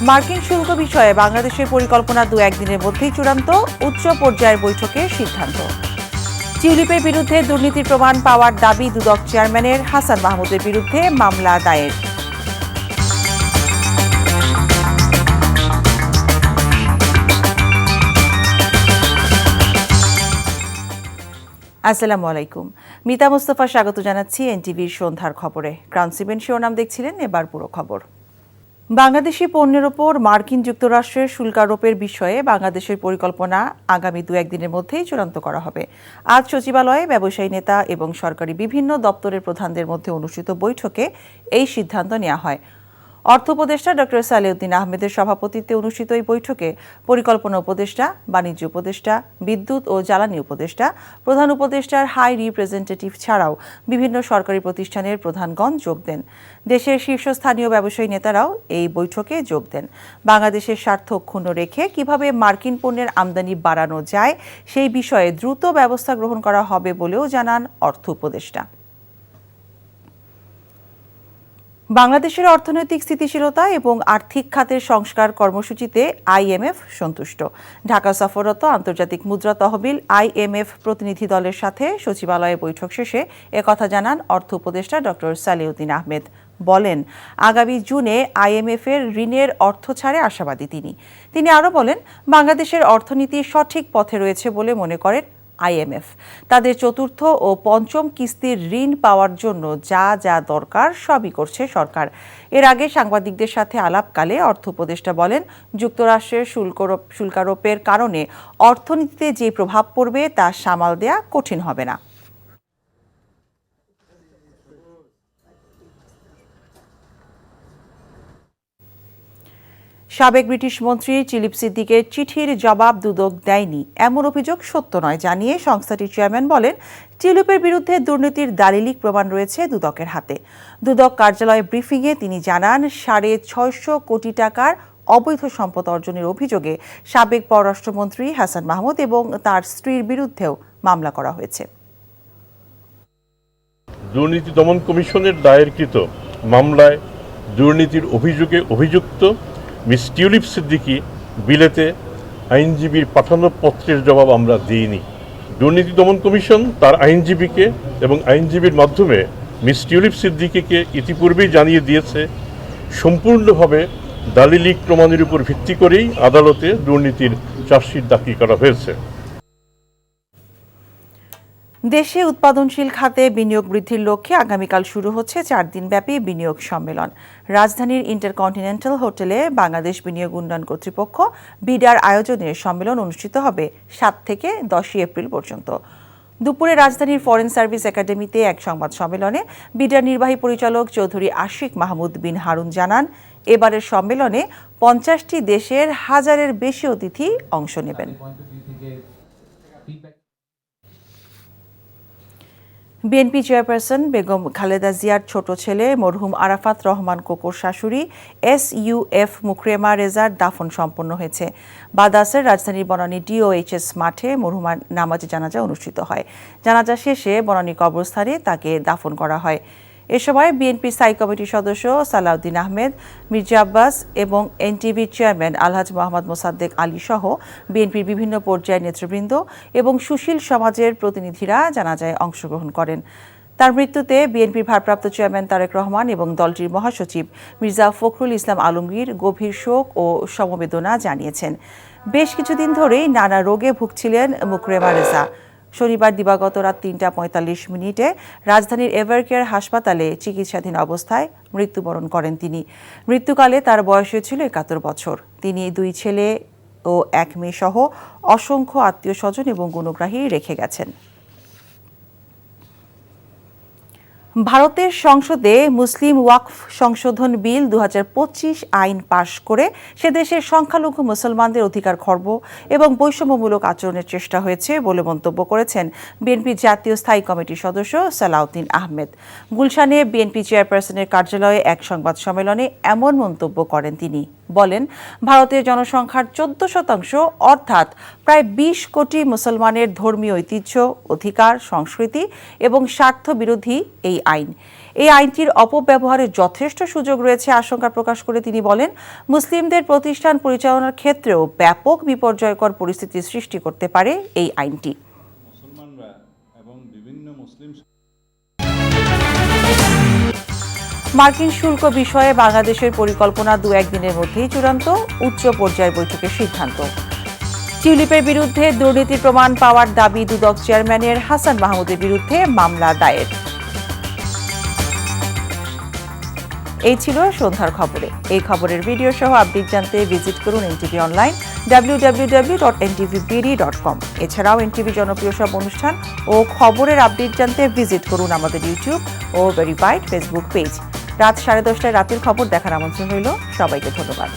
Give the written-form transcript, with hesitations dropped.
মার্কিন শুল্ক বিষয়ে বাংলাদেশের পরিকল্পনা 2-1 দিনের মধ্যেই চূড়ান্ত, উচ্চ পর্যায়ের বৈঠকে সিদ্ধান্ত। টিউলিপের বিরুদ্ধে দুর্নীতির প্রমাণ পাওয়ার দাবি দুদক চেয়ারম্যানের, হাসান মাহমুদের বিরুদ্ধে মামলা দায়ের। আসসালামু আলাইকুম। মিতা মুস্তফা স্বাগত জানাচ্ছি এনটিভির সন্ধ্যার খবরে। ক্রাউন সিমেন্ট শিরোনাম দেখছিলেন, এবার পুরো খবর। বাংলাদেশি পণ্যের ওপর মার্কিন যুক্তরাষ্ট্রের শুল্ক আরোপের বিষয়ে বাংলাদেশের পরিকল্পনা আগামী 2-1 দিনের মধ্যেই চূড়ান্ত করা হবে। আজ সচিবালয়ে ব্যবসায়ী নেতা এবং সরকারি বিভিন্ন দপ্তরের প্রধানদের মধ্যে অনুষ্ঠিত বৈঠকে এই সিদ্ধান্ত নেওয়া হয়। অর্থ উপদেষ্টা ডক্টর সালেউদ্দিন আহমেদের সভাপতিত্বে অনুষ্ঠিত এই বৈঠকে পরিকল্পনা উপদেষ্টা, বাণিজ্য উপদেষ্টা, বিদ্যুৎ ও জ্বালানি উপদেষ্টা, প্রধান উপদেষ্টার হাই রিপ্রেজেন্টেটিভ ছাড়াও বিভিন্ন সরকারি প্রতিষ্ঠানের প্রধানগণ যোগ দেন। দেশের শীর্ষস্থানীয় ব্যবসায়ী নেতারাও এই বৈঠকে যোগ দেন। বাংলাদেশের স্বার্থ অক্ষুণ্ণ রেখে কিভাবে মার্কিন পণ্যের আমদানি বাড়ানো যায় সেই বিষয়ে দ্রুত ব্যবস্থা গ্রহণ করা হবে বলেও জানান অর্থ উপদেষ্টা। বাংলাদেশের অর্থনৈতিক স্থিতিশীলতা এবং আর্থিক খাতের সংস্কার কর্মসূচিতে আইএমএফ সন্তুষ্ট। ঢাকা সফররত আন্তর্জাতিক মুদ্রা তহবিল আইএমএফ প্রতিনিধি দলের সাথে সচিবালয়ে বৈঠক শেষে একথা জানান অর্থ উপদেষ্টা ডক্টর সালেউদ্দিন আহমেদ। বলেন, আগামী জুনে আইএমএফের ঋণের অর্থ ছাড়ে আশাবাদী তিনি আরও বলেন, বাংলাদেশের অর্থনীতি সঠিক পথে রয়েছে বলে মনে করেন আইএমএফ। তাদের চতুর্থ ও পঞ্চম কিস্তির ঋণ পাওয়ার জন্য যা যা দরকার সবই করছে সরকার। এর আগে সাংবাদিকদের সাথে আলাপকালে অর্থ উপদেষ্টা বলেন, যুক্তরাষ্ট্রের শুল্কারোপের কারণে অর্থনীতিতে যে প্রভাব পড়বে তা সামাল দেয়া কঠিন হবে না। সাবেক ব্রিটিশ মন্ত্রী চিলিপ সিদ্দিকের চিঠির জবাব দুদক দেয়নি এমন অভিযোগ সত্য নয় জানিয়ে সংস্থাটির চেয়ারম্যান বলেন, চিলিপের বিরুদ্ধে দুর্নীতির দালিলিক প্রমাণ রয়েছে দুদকের হাতে। দুদক কার্যালয়ে ব্রিফিংয়ে তিনি জানান, 650 কোটি টাকার অবৈধ সম্পদ অর্জনের অভিযোগে সাবেক পররাষ্ট্রমন্ত্রী হাসান মাহমুদ এবং তার স্ত্রীর বিরুদ্ধেও মামলা করা হয়েছে। দুর্নীতি দমন কমিশনের দায়েরকৃত মামলায় দুর্নীতির অভিযোগে অভিযুক্ত মিস টিউলিপ সিদ্দিকি বিলেতে আইনজীবীর পাঠানো পত্রের জবাব আমরা দিইনি। দুর্নীতি দমন কমিশন তার আইনজীবীকে এবং আইনজীবীর মাধ্যমে মিস টিউলিপ সিদ্দিকিকে ইতিপূর্বেই জানিয়ে দিয়েছে, সম্পূর্ণভাবে দালিলিক প্রমাণের উপর ভিত্তি করেই আদালতে দুর্নীতির চার্জশিট দাখিল করা হয়েছে। দেশে উৎপাদনশীল খাতে বিনিয়োগ বৃদ্ধির লক্ষ্যে আগামীকাল শুরু হচ্ছে 4 দিনব্যাপী বিনিয়োগ সম্মেলন। রাজধানীর ইন্টারকন্টিনেন্টাল হোটেলে বাংলাদেশ বিনিয়োগ উন্নয়ন কর্তৃপক্ষ বিডার আয়োজনে সম্মেলন অনুষ্ঠিত হবে 7 থেকে 10 এপ্রিল পর্যন্ত। দুপুরে রাজধানীর ফরেন সার্ভিস একাডেমিতে এক সংবাদ সম্মেলনে বিডার নির্বাহী পরিচালক চৌধুরী আশিক মাহমুদ বিন হারুন জানান, এবারের সম্মেলনে 50টি দেশের 1000-এর বেশি অতিথি অংশ নেবেন। বিএনপি চেয়ারপারসন বেগম খালেদা জিয়ার ছোট ছেলে মরহুম আরাফাত রহমান কোকোর শাশুড়ি SUF মুকরেমা রেজার দাফন সম্পন্ন হয়েছে। বাদাসের রাজধানীর বনানী DOHS মাঠে মরহুমার নামাজে জানাজা অনুষ্ঠিত হয়। জানাজা শেষে বনানী কবরস্থানে তাকে দাফন করা হয়। এ সময় বিএনপির স্থায়ী কমিটির সদস্য সালাউদ্দিন আহমেদ, মির্জা আব্বাস এবং এনটিভির চেয়ারম্যান আলহাজ মোহাম্মদ মোসাদ্দেক আলী সহ বিএনপির বিভিন্ন পর্যায়ের নেতৃবৃন্দ এবং সুশীল সমাজের প্রতিনিধিরা জানাজায় অংশগ্রহণ করেন। তার মৃত্যুতে বিএনপির ভারপ্রাপ্ত চেয়ারম্যান তারেক রহমান এবং দলটির মহাসচিব মির্জা ফখরুল ইসলাম আলমগীর গভীর শোক ও সমবেদনা জানিয়েছেন। বেশ কিছুদিন ধরেই নানা রোগে ভুগছিলেন মুকরেমা রেজা। শনিবার দিবাগত রাত 3টা 45 রাজধানীর এভারকেয়ার হাসপাতালে চিকিৎসাধীন অবস্থায় মৃত্যুবরণ করেন তিনি। মৃত্যুকালে তার বয়স ছিল 71 বছর। তিনি 2 ছেলে ও 1 মেয়ে সহ অসংখ্য আত্মীয় স্বজন এবং গুণগ্রাহী রেখে গেছেন। ভারতের সংসদে মুসলিম ওয়াকফ সংশোধন বিল 2025 আইন পাশ করে সে দেশের সংখ্যালঘু মুসলমানদের অধিকার খর্ব এবং বৈষম্যমূলক আচরণের চেষ্টা হয়েছে বলে মন্তব্য করেছেন বিএনপি জাতীয় স্থায়ী কমিটির সদস্য সালাউদ্দিন আহমেদ। গুলশানে বিএনপি চেয়ারপারসনের কার্যালয়ে এক সংবাদ সম্মেলনে এমন মন্তব্য করেন তিনি। বলেন, ভারতের জনসংখ্যার 14% অর্থাৎ প্রায় 20 কোটি মুসলমানের ধর্মীয় ঐতিহ্য, অধিকার, সংস্কৃতি এবং স্বার্থ বিরোধী এই আইন। এই আইনটির অপব্যবহারের যথেষ্ট সুযোগ রয়েছে আশঙ্কা প্রকাশ করে তিনি বলেন, মুসলিমদের প্রতিষ্ঠান পরিচালনার ক্ষেত্রেও ব্যাপক বিপর্যয়কর পরিস্থিতির সৃষ্টি করতে পারে এই আইনটি। মুসলমানরা এবং বিভিন্ন মুসলিম মার্কিন শুল্ক বিষয়ে বাংলাদেশের পরিকল্পনা 2-1 দিনের মধ্যেই চূড়ান্ত, উচ্চ পর্যায়ের বৈঠকের সিদ্ধান্ত। টিউলিপের বিরুদ্ধে দুর্নীতির প্রমাণ পাওয়ার দাবি দুদক চেয়ারম্যানের, হাসান মাহমুদের বিরুদ্ধে মামলা দায়ের। এই ছিল সন্ধ্যার খবরে। এই খবরের ভিডিও সহ আপডেট জানতে ভিজিট করুন এনটিভি অনলাইন www.ntvbd.com। এছাড়াও এনটিভি জনপ্রিয় সব অনুষ্ঠান ও খবরের আপডেট জানতে ভিজিট করুন আমাদের ইউটিউব ও ভেরিফাইড ফেসবুক পেজ। রাত 10:30টায় রাতের খবর দেখার আমন্ত্রণ রইল। সবাইকে ধন্যবাদ।